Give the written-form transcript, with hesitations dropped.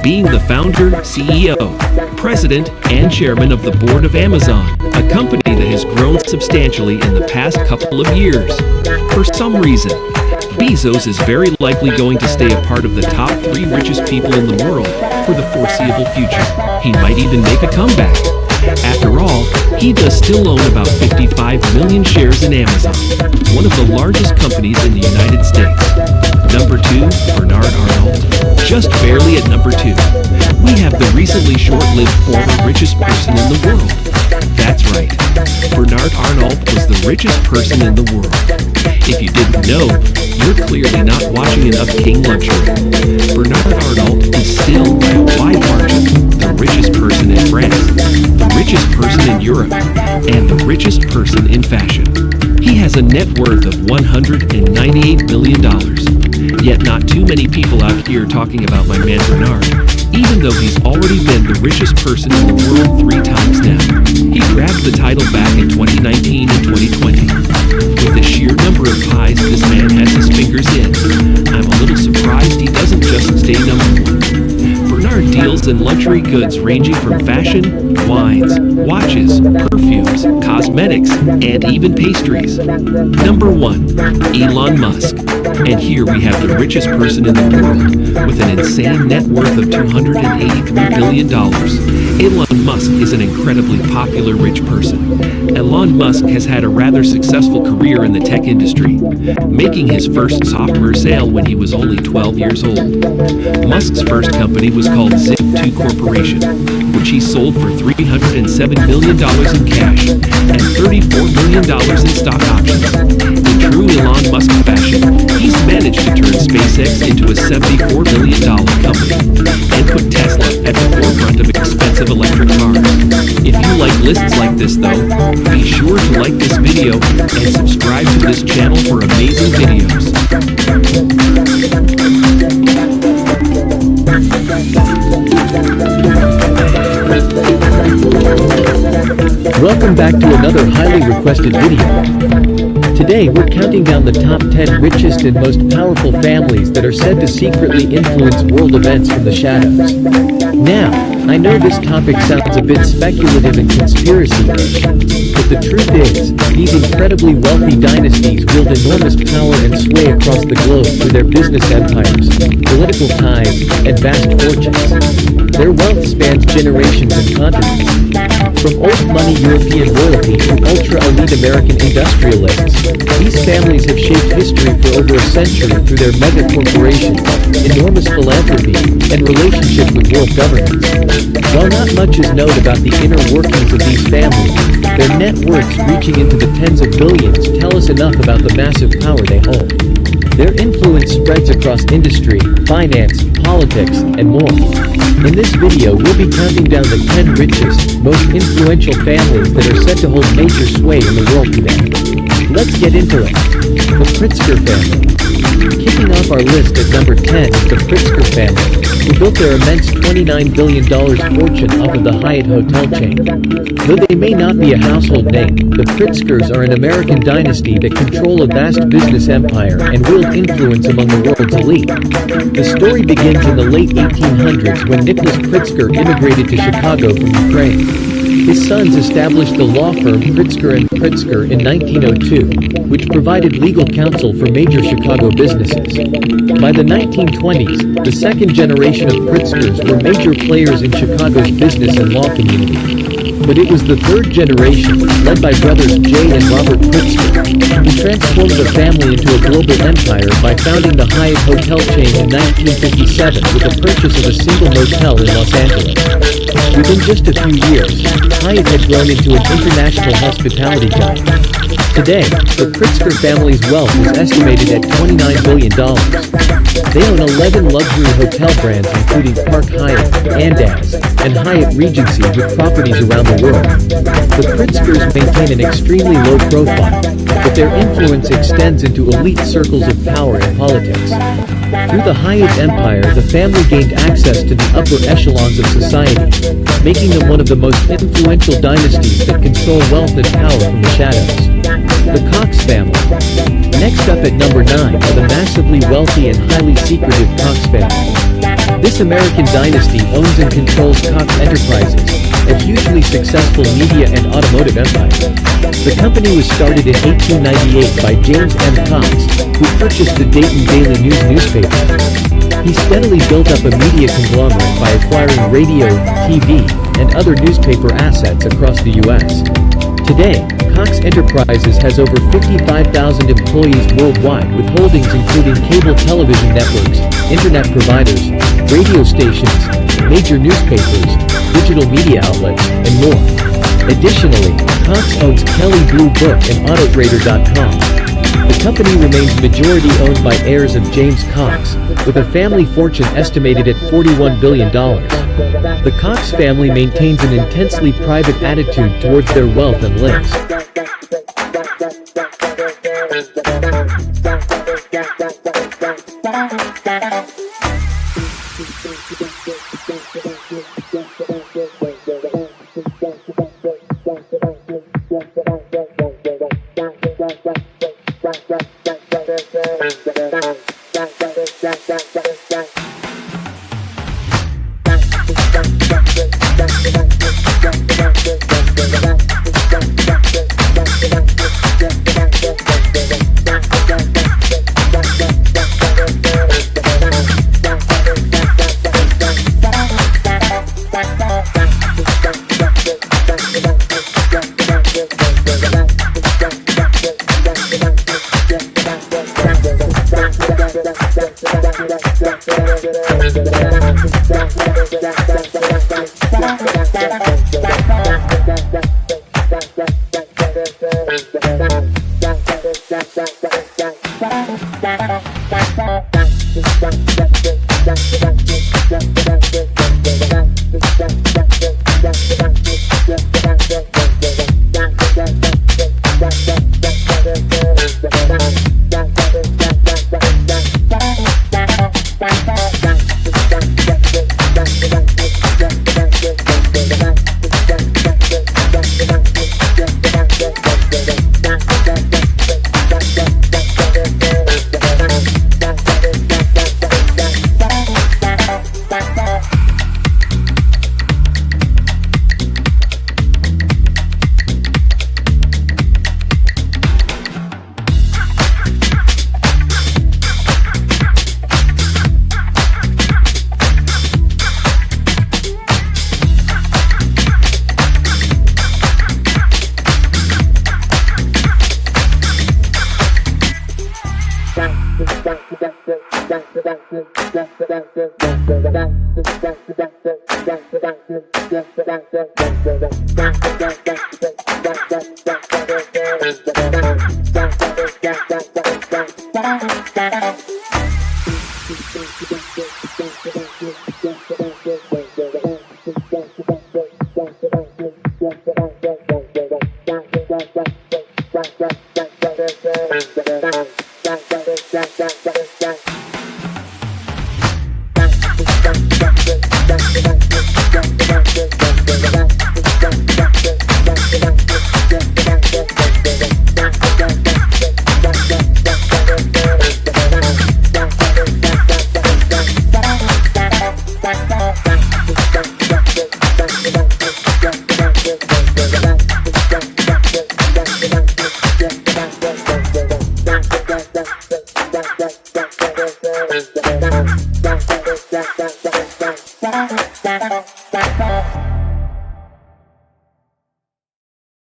being the founder, CEO, president, and chairman of the board of Amazon, a company that has grown substantially in the past couple of years. For some reason, Bezos is very likely going to stay a part of the top 3 richest people in the world for the foreseeable future. He might even make a comeback. After all, he does still own about 55 million shares in Amazon, one of the largest companies in the United States. Number 2, Bernard Arnault, just barely at number 2. We have the recently short-lived former richest person in the world. That's right, Bernard Arnault was the richest person in the world. If you didn't know, you're clearly not watching enough King Luxury. Bernard Arnault is still, by a wide margin, the richest person in France, the richest person in Europe, and the richest person in fashion. He has a net worth of $198 million. Yet not too many people out here talking about my man Bernard, even though he's already been the richest person in the world 3 times now. He grabbed the title back in 2019 and 2020. With the sheer number of pies this man has his fingers in, I'm a little surprised he doesn't just stay number 1. Bernard deals in luxury goods ranging from fashion, wines, watches, perfumes, cosmetics, and even pastries. Number 1, Elon Musk. And here we have the richest person in the world with an insane net worth of $283 billion. Elon Musk is an incredibly popular rich person. Elon Musk has had a rather successful career in the tech industry, making his first software sale when he was only 12 years old. Musk's first company was called Zip2 Corporation, which he sold for $307 million in cash and $34 million in stock options. In true Elon Musk fashion, he's managed to turn SpaceX into a $74 million company and put Tesla at the forefront of expensive electric cars. If you like lists like this though, be sure to like this video and subscribe to this channel for amazing videos. Welcome back to another highly requested video. Today we're counting down the top 10 richest and most powerful families that are said to secretly influence world events from the shadows. Now, I know this topic sounds a bit speculative and conspiracy-ish, but the truth is, these incredibly wealthy dynasties wield enormous power and sway across the globe through their business empires, political ties, and vast fortunes. Their wealth spans generations and continents. From old-money European royalty to ultra-elite American industrialists, these families have shaped history for over a century through their mega-corporations, enormous philanthropy, and relationships with world governments. While not much is known about the inner workings of these families, their net worths reaching into the tens of billions tell us enough about the massive power they hold. Their influence spreads across industry, finance, politics, and more. In this video, we'll be counting down the 10 richest, most influential families that are said to hold major sway in the world today. Let's get into it. The Pritzker family. Kicking off our list at number 10 is the Pritzker family, who built their immense $29 billion fortune off of the Hyatt hotel chain. Though they may not be a household name, the Pritzkers are an American dynasty that control a vast business empire and wield influence among the world's elite. The story begins in the late 1800s when Nicholas Pritzker immigrated to Chicago from Ukraine. His sons established the law firm Pritzker & Pritzker in 1902, which provided legal counsel for major Chicago businesses. By the 1920s, the second generation of Pritzkers were major players in Chicago's business and law community. But it was the third generation, led by brothers Jay and Robert Pritzker, who transformed the family into a global empire by founding the Hyatt hotel chain in 1957 with the purchase of a single motel in Los Angeles. Within just a few years, Hyatt had grown into an international hospitality giant. Today, the Pritzker family's wealth is estimated at $29 billion. They own 11 luxury hotel brands including Park Hyatt, Andaz, and Hyatt Regency with properties around the world. The Pritzkers maintain an extremely low profile, but their influence extends into elite circles of power and politics. Through the Hyatt empire, the family gained access to the upper echelons of society, making them one of the most influential dynasties that control wealth and power from the shadows. The Cox family. Next up at number 9 are the massively wealthy and highly secretive Cox family. This American dynasty owns and controls Cox Enterprises, a hugely successful media and automotive empire. The company was started in 1898 by James M. Cox, who purchased the Dayton Daily News newspaper. He steadily built up a media conglomerate by acquiring radio, TV, and other newspaper assets across the U.S. Today, Cox Enterprises has over 55,000 employees worldwide with holdings including cable television networks, internet providers, radio stations, major newspapers, digital media outlets, and more. Additionally, Cox owns Kelley Blue Book and Autotrader.com. The company remains majority owned by heirs of James Cox, with a family fortune estimated at $41 billion. The Cox family maintains an intensely private attitude towards their wealth and lives. Bye.